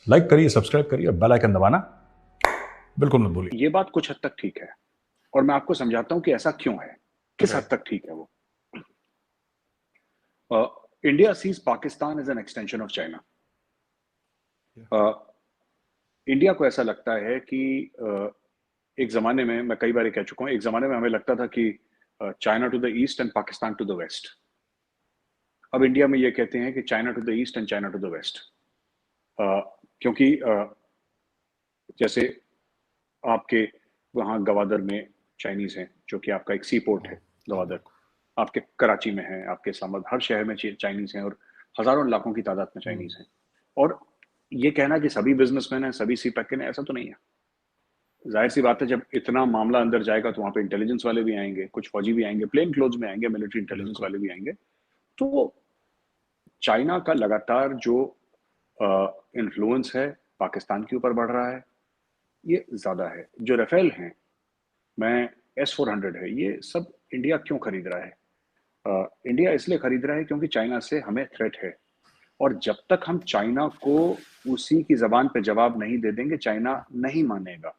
Like करिए, subscribe करिए, bell icon दबाना बिल्कुल मत भूलिए। ये बात कुछ हद तक ठीक है और मैं आपको समझाता हूं कि ऐसा क्यों है, किस हद तक ठीक है वो। India sees Pakistan as an extension of China. India को ऐसा लगता है कि एक जमाने में, मैं कई बार कह चुका हूं, एक जमाने में हमें लगता था कि China to the east and Pakistan to the west. अब इंडिया में ये कहते हैं कि China to the east and China to the west, क्योंकि जैसे आपके वहाँ गवादर में चाइनीज हैं, जो कि आपका एक सी पोर्ट है गवादर, आपके कराची में है, आपके इस्लामाबाद, हर शहर में चाइनीज हैं और हजारों लाखों की तादाद में चाइनीज हैं। और ये कहना कि सभी बिजनेसमैन हैं, सभी सी पैक हैं, ऐसा तो नहीं है। जाहिर सी बात है, जब इतना मामला अंदर जाएगा तो वहाँ पे इंटेलिजेंस वाले भी आएंगे, कुछ फौजी भी आएंगे, प्लेन क्लोथ्स में आएंगे, मिलिट्री इंटेलिजेंस वाले भी आएंगे। तो चाइना का लगातार जो इन्फ्लुएंस है पाकिस्तान के ऊपर बढ़ रहा है, ये ज्यादा है। जो राफेल हैं, मैं S-400 है, ये सब इंडिया क्यों खरीद रहा है? इंडिया इसलिए खरीद रहा है क्योंकि चाइना से हमें थ्रेट है, और जब तक हम चाइना को उसी की जबान पे जवाब नहीं दे देंगे, चाइना नहीं मानेगा।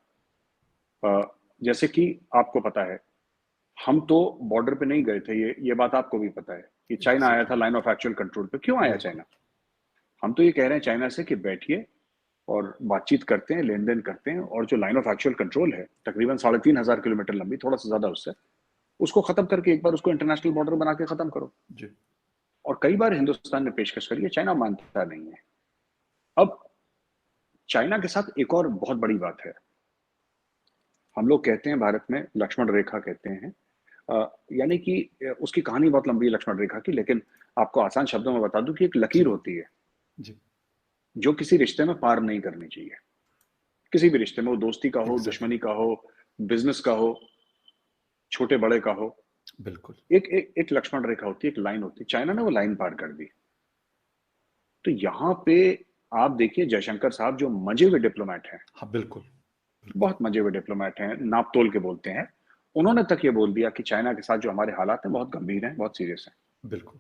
जैसे कि आपको पता है, हम तो बॉर्डर पे नहीं गए थे, ये बात आपको भी पता है कि चाइना आया था लाइन ऑफ एक्चुअल कंट्रोल पे। क्यों आया चाइना? हम तो ये कह रहे हैं चाइना से कि बैठिए और बातचीत करते हैं, लेन देन करते हैं, और जो लाइन ऑफ एक्चुअल कंट्रोल है तकरीबन 3,500 किलोमीटर लंबी, थोड़ा सा ज्यादा उससे, उसको खत्म करके एक बार उसको इंटरनेशनल बॉर्डर बना के खत्म करो जी। और कई बार हिंदुस्तान ने पेशकश करी है, चाइना मानता नहीं है। अब चाइना के साथ एक और बहुत बड़ी बात है, हम लोग कहते हैं भारत में लक्ष्मण रेखा कहते हैं, यानी कि उसकी कहानी बहुत लंबी है लक्ष्मण रेखा की, लेकिन आपको आसान शब्दों में बता दूं कि एक लकीर होती है जी, जो किसी रिश्ते में पार नहीं करनी चाहिए। किसी भी रिश्ते में, वो दोस्ती का हो, दुश्मनी का हो, बिजनेस का हो, छोटे बड़े का हो, बिल्कुल एक लक्ष्मण रेखा होती है, एक लाइन होती है। चाइना ने वो लाइन पार कर दी। तो यहाँ पे आप देखिए, जयशंकर साहब जो मजे हुए डिप्लोमेट हैं, हाँ बिल्कुल, बहुत मजे हुए डिप्लोमेट हैं, नाप तोल के बोलते हैं, उन्होंने तक ये बोल दिया कि चाइना के साथ जो हमारे हालात हैं बहुत गंभीर हैं, बहुत सीरियस हैं। बिल्कुल,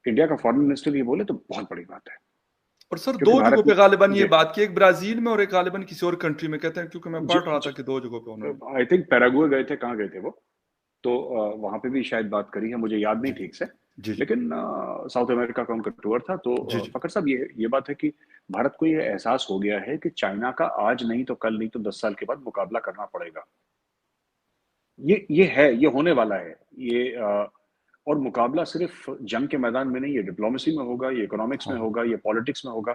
इंडिया का फॉरेन मिनिस्टर ये बोले तो बहुत बड़ी बात है। और सर दो जगहों पे गालिबन ये बात की, एक ब्राजील में और एक गालिबन किसी और कंट्री में कहते हैं, क्योंकि मैं पढ़ रहा था कि दो जगहों पे उन्होंने, आई थिंक पैरागुए गए थे, कहाँ गए थे वो, तो वहां पे भी शायद बात करी है, मुझे याद नहीं ठीक से, लेकिन साउथ अमेरिका का उनका टूर था। तो फकर साहब, ये बात है कि भारत को ये एहसास हो गया है कि चाइना का आज नहीं तो कल, नहीं तो 10 साल के बाद मुकाबला करना पड़ेगा। ये है, ये होने वाला है ये, और मुकाबला सिर्फ जंग के मैदान में नहीं, ये डिप्लोमेसी में होगा, ये इकोनॉमिक्स में होगा, ये पॉलिटिक्स में होगा,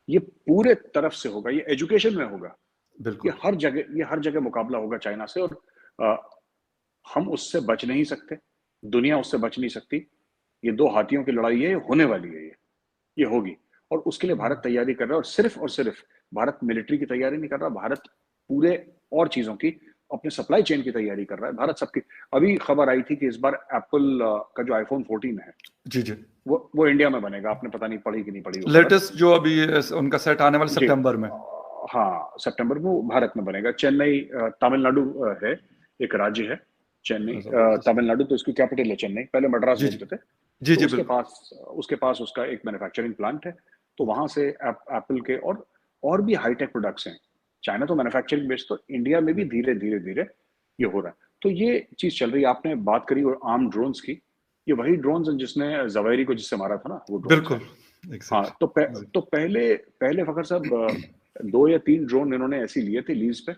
ये पूरे तरफ से होगा, ये एजुकेशन में होगा, बिल्कुल, ये हर जगह मुकाबला होगा चाइना से। और हम उससे बच नहीं सकते, दुनिया उससे बच नहीं सकती। ये दो हाथियों की लड़ाई है, ये होने वाली है, ये होगी, और उसके लिए भारत तैयारी कर रहा है। और सिर्फ भारत मिलिट्री की तैयारी नहीं कर रहा, भारत पूरे और चीजों की, अपने सप्लाई चेन की तैयारी कर रहा है। भारत सबकी, अभी खबर आई थी कि इस बार एप्पल का जो iPhone 14 है जी वो इंडिया में बनेगा। आपने पता नहीं पढ़ी कि नहीं पढ़ी? लेटेस्ट जो अभी उनका सेट आने वाला सितंबर में, हाँ सितंबर में वो भारत में बनेगा। चेन्नई, तमिलनाडु है, एक राज्य है चेन्नई, तमिलनाडु, तो इसकी कैपिटल है चेन्नई, पहले मद्रास बोलते थे जी तो उसके पास उसका एक मैन्युफैक्चरिंग प्लांट है, तो वहां से एप्पल के और भी हाईटेक प्रोडक्ट्स हैं। चाइना तो मैन्युफैक्चरिंग बेस्ड, तो इंडिया में भी धीरे धीरे ये हो रहा है। तो ये चीज चल रही है। आपने बात करी और आर्म ड्रोन्स की, ये वही ड्रोन्स जिसने जवेरी को जिससे मारा था ना, वो बिल्कुल। हाँ, तो पहले फखर साहब 2 या 3 ड्रोन इन्होंने ऐसे लिए थे लीज पे,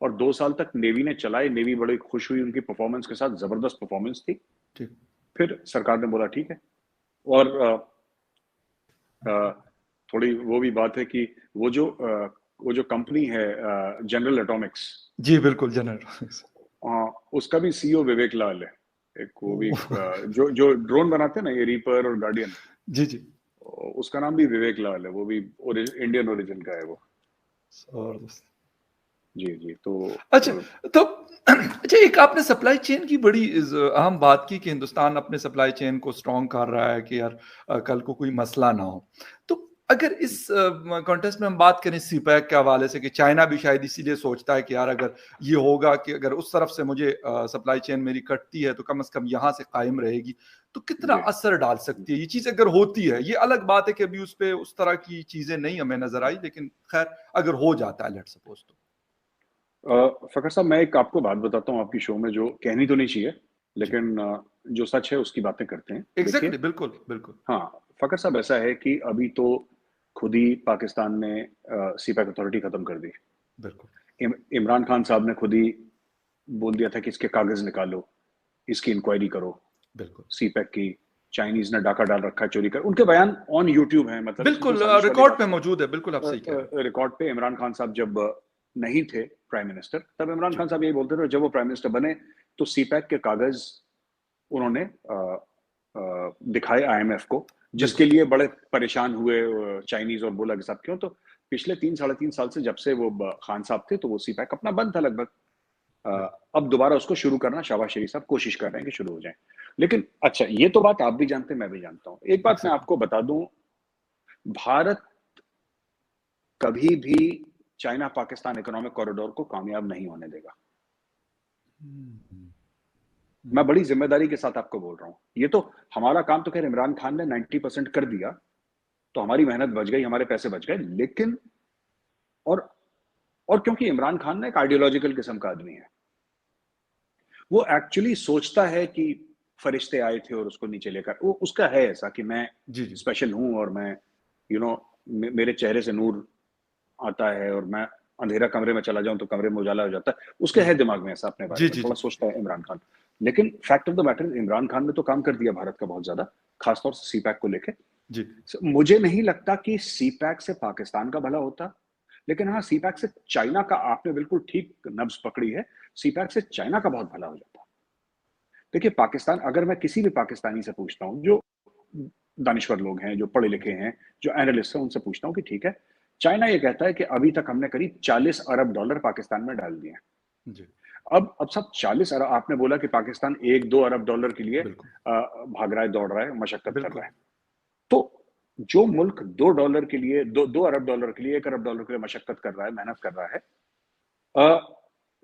और 2 साल तक नेवी ने चलाए। नेवी बड़ी खुश हुई उनकी परफॉर्मेंस के साथ, जबरदस्त परफॉर्मेंस थी। फिर सरकार ने बोला ठीक है। और थोड़ी वो भी बात है कि वो जो कंपनी है जनरल एटॉमिक्स, जी बिल्कुल, जनरल एटॉमिक्स, उसका भी सीईओ विवेक लाल है, एक वो भी जो ड्रोन बनाते हैं ना, ये रीपर और गार्डियन, जी उसका नाम भी विवेक लाल है, वो भी इंडियन ओरिजिन का है वो। जी तो अच्छा, एक आपने सप्लाई चेन की बड़ी अहम बात की कि हिंदुस्तान अपने सप्लाई चेन को स्ट्रॉन्ग कर रहा है कि यार कल को कोई मसला ना हो। तो अगर इस कॉन्टेस्ट में हम बात करें सीपैक के हवाले से, कि चाइना भी शायद इसीलिए सोचता है कि यार अगर ये होगा कि अगर उस तरफ से मुझे सप्लाई चेन मेरी कटती है तो कम से कम यहाँ से कायम रहेगी, तो कितना जी। असर डाल सकती है ये चीज अगर होती है? ये अलग बात है कि अभी उस पे उस तरह की चीजें नहीं हमें नजर आई, लेकिन खैर अगर हो जाता है, लेट्स सपोज, तो फखर साहब, मैं एक आपको बात बताता हूँ आपकी शो में, जो कहनी तो नहीं चाहिए, जी, लेकिन जो सच है उसकी बातें करते हैं। देखिए, एग्जैक्टली, बिल्कुल बिल्कुल हाँ, फखर साहब, ऐसा है कि अभी तो खुद ही पाकिस्तान ने सीपैक अथॉरिटी खत्म कर दी। बिल्कुल इमरान खान साहब ने खुद ही बोल दिया था कि इसके कागज निकालो, इसकी इंक्वायरी करो, बिल्कुल सीपैक की। चाइनीज ने डाका डाल रखा है, चोरी कर। उनके बयान ऑन यूट्यूब है, मतलब इसमें कोई बिल्कुल साजिश वाली रिकॉर्ड बात पे नहीं। मौजूद है, बिल्कुल आप सही कह रहे हैं। रिकॉर्ड पे इमरान खान साहब जब नहीं थे प्राइम मिनिस्टर, तब इमरान जी, खान साहब यही बोलते थे। जब वो प्राइम मिनिस्टर बने तो सीपैक के कागज उन्होंने दिखाए आईएमएफ को, जिसके बिल्कुल लिए बड़े परेशान हुए चाइनीज, और बोला कि साहब क्यों। तो पिछले 3 साढ़े 3 साल से जब से वो खान साहब थे, तो वो सीपैक अपना बंद था लगभग। बिल्कुल अब दोबारा उसको शुरू करना, शाबाश शरीफ साहब कोशिश कर रहे हैं कि शुरू हो जाए। लेकिन अच्छा, ये तो बात आप भी जानते हैं, मैं भी जानता हूं। एक बात मैं एग्जैक्टली। आपको बता दूं, भारत कभी भी चाइना पाकिस्तान इकोनॉमिक कॉरिडोर को कामयाब नहीं होने देगा। मैं बड़ी जिम्मेदारी के साथ आपको बोल रहा हूं। ये तो हमारा काम तो खैर इमरान खान ने 90% कर दिया, तो हमारी मेहनत बच गई, हमारे पैसे बच गए। लेकिन और और क्योंकि इमरान खान ना एक आइडियोलॉजिकल किस्म का आदमी है, वो एक्चुअली सोचता है कि फरिश्ते आए थे और उसको नीचे लेकर, वो उसका है ऐसा कि मैं जी जी स्पेशल हूं, और मैं यू नो मेरे चेहरे से नूर आता है, और मैं अंधेरा कमरे में चला जाऊं तो कमरे में उजाला हो जाता है। उसके है दिमाग में ऐसा, अपने बारे जी में जी थोड़ा जी सोचता है इमरान खान। लेकिन fact of the matter, Imran Khan ने तो काम कर दिया भारत का बहुत ज्यादा, खासतौर से सीपैक को लेके। जी मुझे नहीं लगता कि सीपैक से पाकिस्तान का भला होता, लेकिन हाँ, सीपैक से चाइना का, आपने बिल्कुल ठीक नब्ज पकड़ी है, सीपैक से चाइना का बहुत भला हो जाता। देखिए, पाकिस्तान, अगर मैं किसी भी पाकिस्तानी से पूछता हूँ, जो दानिश्वर लोग हैं, जो पढ़े लिखे जी हैं, जो एनालिस्ट हैं, उनसे पूछता हूँ कि ठीक है, चाइना ये कहता है कि अभी तक हमने करीब 40 अरब डॉलर पाकिस्तान में डाल दिए हैं। जी अब सब 40 अरब, आपने बोला कि पाकिस्तान 1-2 अरब डॉलर के लिए बिल्कुल भाग रहा है, दौड़ रहा है, मशक्कत कर रहा बिल्कुल है। तो जो मुल्क 2 डॉलर के लिए, 2 अरब डॉलर के लिए, 1 अरब डॉलर के लिए मशक्कत कर रहा है, मेहनत कर रहा है,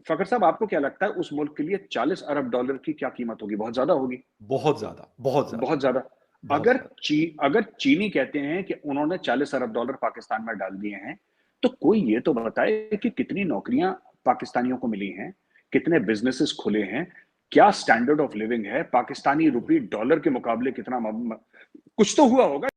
फखर साहब, आपको क्या लगता है उस मुल्क के लिए 40 अरब डॉलर की क्या कीमत होगी? बहुत ज्यादा होगी, बहुत ज्यादा बहुत ज्यादा बहुत ज्यादा। बहुत ज्यादा। अगर चीनी कहते हैं कि उन्होंने 40 अरब डॉलर पाकिस्तान में डाल दिए हैं, तो कोई ये तो बताए कि कितनी नौकरियां पाकिस्तानियों को मिली हैं, कितने बिजनेसेस खुले हैं, क्या स्टैंडर्ड ऑफ लिविंग है, पाकिस्तानी रुपी डॉलर के मुकाबले कितना कुछ तो हुआ होगा।